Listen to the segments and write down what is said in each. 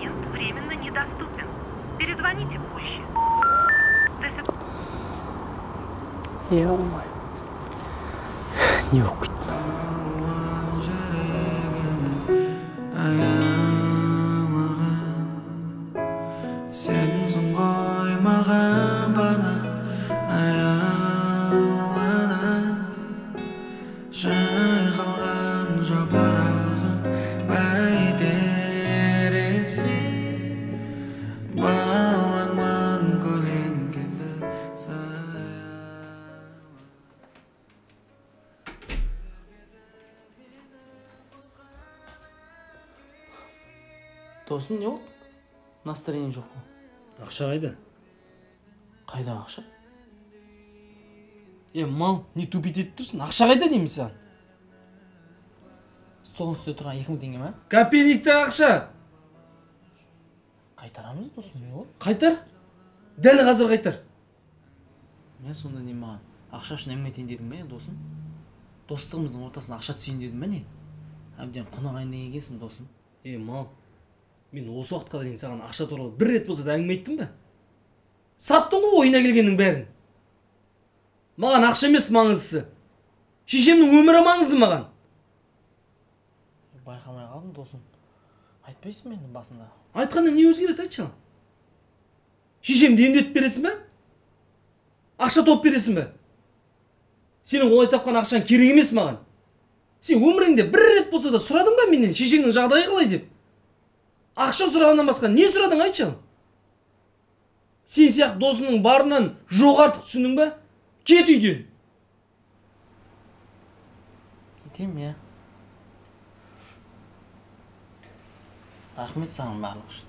абонент временно недоступен. Перезвоните позже. Ё-моё. Не оқиды. Sensin koymağın bana ayağına Жайғалған жапырағы бәйтерексің Балаңман көлеңкеңді Досым, не болды? Настроение жоқ қой. Ақша қайда? Қайда ақша? Мал, не тупит етіп тұрсың? Ақша қайда деймін саған? Столдың үстінде тұрған 2000 теңге ма? Копейліктің ақша! Қайтарамыз, досым, не болды? Қайтар? Дәл қазір қайтар. Мен сонда не маған ақша үшін әңгіме етейін дедім бе, досым? Достығымыздың ортасына ақша түсейін дедім бе не? Әбден қонағайын деген екенсің, досым. Мал, мен осы уақытқа дейін саған ақша туралы бір рет болса да әңгіме айттым ба? Саттың ғой ойына келгеннің бәрін. Маған ақша емес маңыздысы. Шешемнің өмірі маңызды маған. Байқамай қалдым, досым. Айтпайсың мен басында. Айтқанда не өзгереді, айтшы. Шешемді емдетіп бересің бе? Ақша топ бересің бе? Сенің олай тапқан ақшаң керек емес маған. Сен өміріңде бір рет болса да сұрадың ба менен шешеңнің жағдайы қалай деп? Ақша сұрағаннан басқа не сұрадың, айтшы. Сен сияқты досының барынан жоқ артық, түсіндің бе? Кет үйден. Кетем, я. Рахмет саған барлық үшін.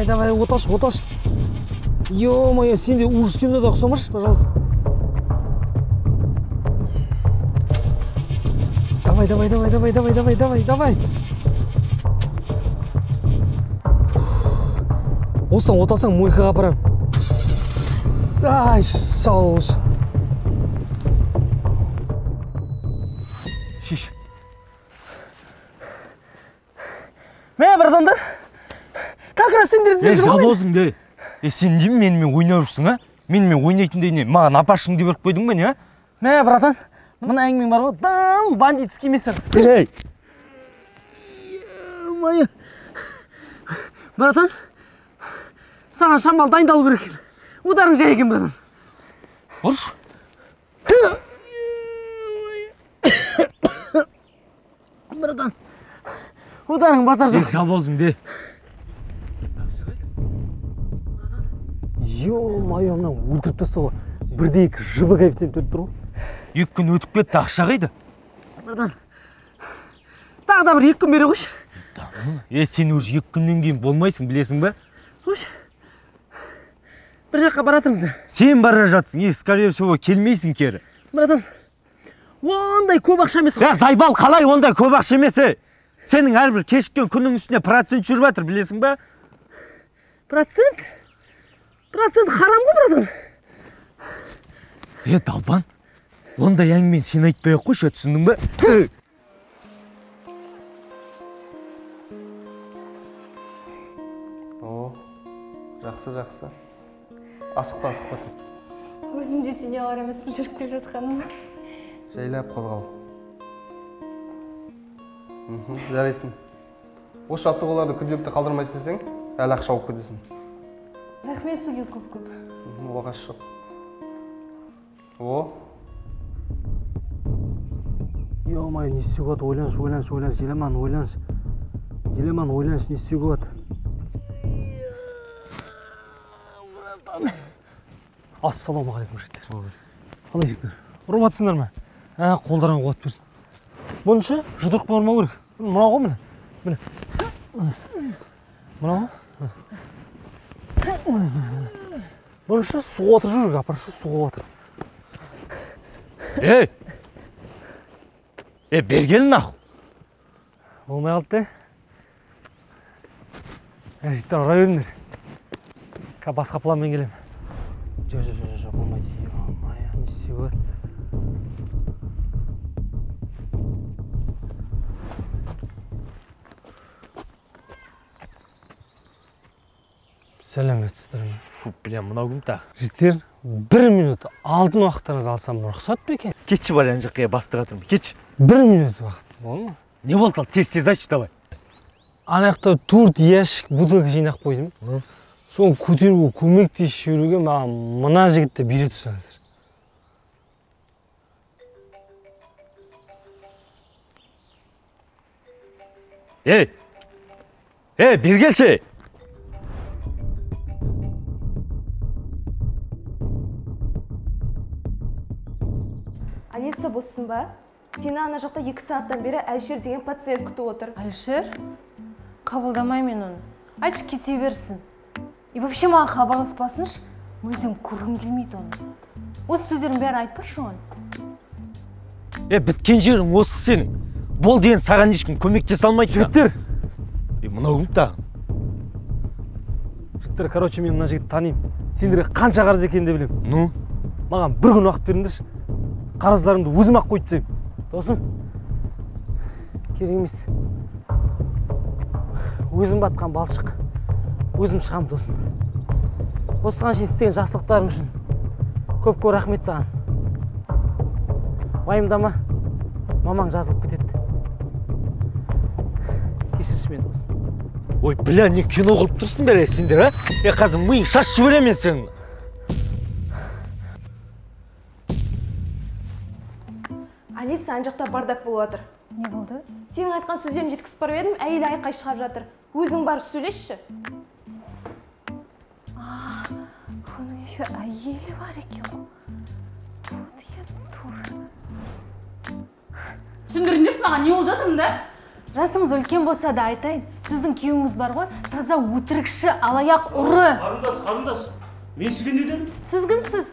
Давай, оташ. Ё-моё, сен де ужас кинода ұқсамашы, пожалуйста. Давай. Осыдан отасаң, мойқаға апарам. Ай, сауыз. Шеш. Мә, братандар. Как раз сендер іздеп жүрмін. Жабозың де. Сен деймін менімен ойнап жүрсің, а? Менімен ойнайтындай не? Маған апашың деп беріп қойдың ба не, а? Мә, братан, мына әңгімең бар ғой, дым бандитский емес бар. Ей! Ё-моё. Братан, саған шамал дайындалу керек екен. Ударың жай екен, братан. Ұрш. Братан, ударың басар жоқ. Жабозың де. Ё-моё, мына өлтіріп тастауға бірде екі жыбы коэффициент өтіп тұр ғой. 2 күн өтіп кетті, ақша қайда? Братан, тағы да бір 2 күн бере қойшы. Сен уже 2 күннен кейін болмайсың, білесің бе? Қойшы. Бір жаққа баратырмыз. Сен бара жатсың, скорее всего, келмейсің кері. Братан, ондай көп ақша емес. Зайбал, қалай ондай көп ақша емес? Сенің әрбір кешіккен күннің үстіне процент жүріп жатыр, білесің бе? Процент харам ғой, братан. Далбан, ондай әңгімен сен айтпай ақ қойшы, түсіндің бе? Жақсы. Асықпа тек. Өзім де сене алар емеспін жүріп келе жатқаным. Жайлап қозғал. Жарайсың. Осы жаттығуларды күнделікті қалдырмай істесең, әлі ақша алып кетесің. Рахмет сізге көп-көп. Уақасы жоқ. О. Ё-моё, не істеуге болады? Ойланыш, Еламан, ойланыш. Еламан, ойланыш, не істеуге болады? Ассалаумағалейкум, жігіттер. Қалай жігіттер? Ұрып атсыңдар ма? Қолдарың қуат берсін. Бұншы жұдырық болмау керек. Мынау ғой міне. Мынау ғой? Бұншы суға отыр жүрік, апаршы суға отыр. Бергелін наху. Болмай қалды де. Жігіттер, ұра беріңдер. Басқа планмен келем. Жоқ, болмайды. Не істеуге болады? Сәлеметсіздер ме? Мынау кім тағы? Жігіттер, 1 минут алтын уақыттарыңызды алсам рұқсат па екен? Кетші бар жаққа бастыға тұрмын, кетші. 1 минут уақыт, болды ма? Не болды ал, тез айтшы давай. Анаяқта 4 ящик бутылка жинақ қойдым. Соны көтеруге көмектесіп жүруге маған мына жігітті бере тұрсаңыздар. Бергелші. Алиса боссың ба? Сені ана жақта 2 сағаттан бері Әлшер деген пациент күтіп отыр. Әлшер? Қабылдамай мен оны. Айтшы кете берсін. И вообще маған хабарласпасыншы, өзім көргім келмейді оны. Осы сөздерін бәрін айтпашы оған. Біткен жерің осы сенің. Бол деген саған ешкім көмектесе алмайды. Жігіттер! Мынау кім тағы? Жігіттер, короче, мен мына жігітті танимын. Сендерге қанша қарыз екенін де білем. Ну? Маған 1 күн уақыт беріңдерші. Қарыздарымды өзім ақ қойып тастаймын. Досым, керек емес. Өзім батқан балшық. Өзім шығам, досым. Осыған шейін істеген жақсылықтарың үшін көп рахмет саған. Уайымдама, мамаң жазылып кетеді. Кешірші мен, досым. Ой, не кино қылып тұрсыңдар сендер, а? Қазір миың шашып жіберемін сен. Алиса, ана жақта бардак болып жатыр. Не болды? Сенің айтқан сөздерін жеткізіп барып едім, әйелі айқай шығарып жатыр. Өзің барып сөйлесші. Бұның еще әйелі бар екен ғой. Вот я дура. Түсіндіріңдерші маған не болып жатырмын да? Жасыңыз үлкен болса да айтайын. Сіздің күйеуіңіз бар ғой, таза өтірікші, алаяқ ұры. Қарындас. Мен сізге не дедім? Сіз кімсіз?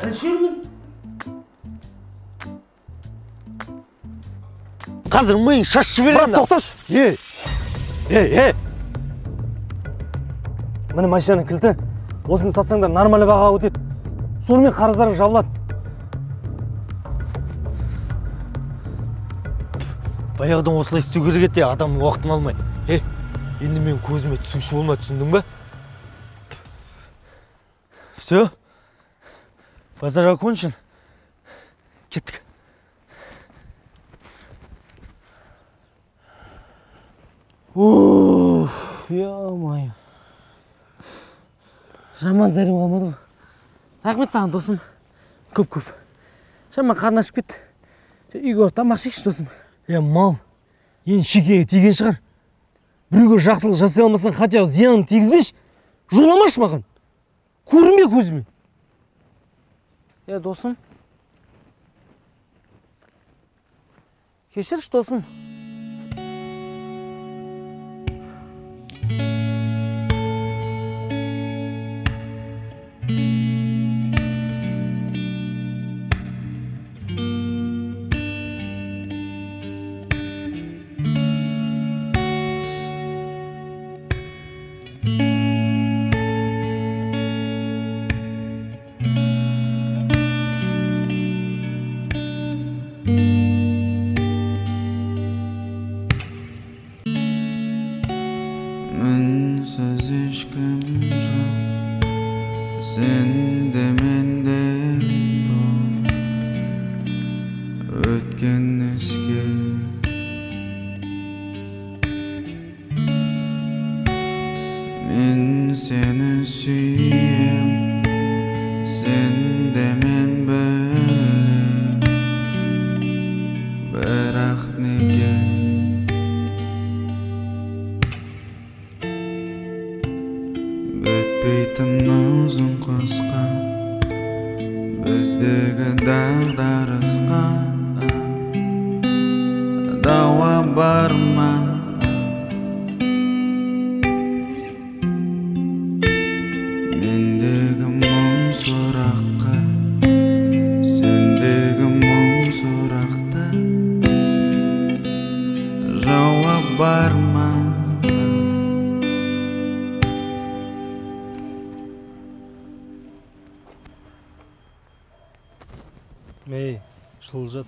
Әлшермін. Қазір миың шашып жіберемін. Брат, тоқташы. Міне машинаның кілті. Осыны сатсаңдар нормалы бағаға өтеді. Сонымен қарыздарың жабылады. Баяғыдан осылай істеу керек еді, адамның уақытын алмай. Енді мен көзіме түсуші болма, түсіндің ба? Все? Базар окончен. Кеттік. Ё-моё. Жаман зәрем қалмады ғой. Рахмет саған, досым. Көп. Шаман қарны ашып кетті. Үйге барып тамақ ішейікші, досым. Мал, енді шекеге тиген шығар. Біреуге жақсылық жасай алмасаң, хотя зиянын тигізбеші. Жоламашы маған. Көрінбе көзіме. Досым. Кешірші, досым. Minsiz ешкім жоқ, сен де мен де тоқ. Өткен еске bizdeki dağdarısqa dava barma. Mendeki mum sorakka, sendeki mum sorakta jawab barma. Ey, шылжат.